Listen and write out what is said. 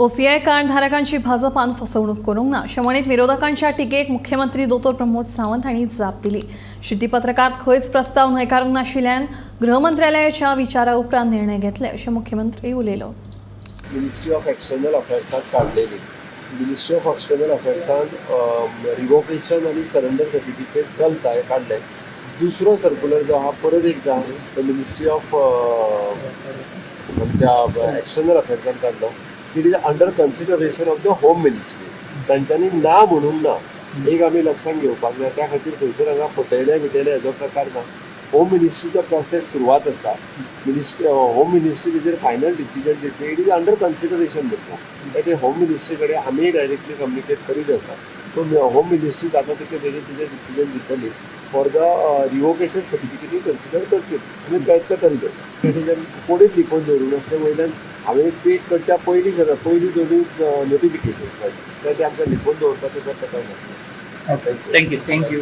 OCI कार्डधारकांची भाजपान फसवणूक करूंक ना अशें म्हणीत विरोधकांच्या टिकेक मुख्यमंत्री दोतोर प्रमोद सावंत हांणी जाप दिली। शिटीपत्रकांत खंयच प्रस्ताव न्हयकारूंक नाशिल्ल्यान गृहमंत्रालयाच्या विचारा उपरांत निर्णय घेतले अशें मुख्यमंत्री उलयलो। मिनिस्ट्री ऑफ एक्सटर्नल अफेर्सात काढलेली मिनिस्ट्री ऑफ एक्सटर्नल अफेर्सान रिवोकेशन आणि सरेंडर सर्टिफिकेट चलता हे काढले। दुसरो सर्क्युलर जो हा परत एकदा तो मिनिस्ट्री ऑफ आमच्या एक्सटर्नल अफेर्सान काढलो। It is under consideration of the home ministry. तांच्यांनी ना म्हणून ना एक आमी लक्षात घेवपाक जाय, त्या खातीर खंयसर हांगा फटयले बिटयले हेजो प्रकार ना। होम मिनिस्ट्रीचो प्रोसेस सुरवात आसा। होम मिनिस्ट्री तेजेर फायनल डिसिजन घेतली। इट इज अंडर कन्सिडरेशन म्हणटा ते होम मिनिस्ट्री कडेन आमी डायरेक्टली कम्युनिकेट करीत आसा। सो होम मिनिस्ट्री जाता तितले बेगीन तेजेर डिसिजन दितली for the revocation certificate consider करची आमी प्रयत्न करीत आसा। तेजेर कोणीच लिपोवन दवरूं ना। ते वयल्यान हांवें ट्वीट करच्या पयलीं दोनूय नोटिफिकेशन ते आमकां लिपोवन दवरपाचो प्रकार नासलो। थँक्यू।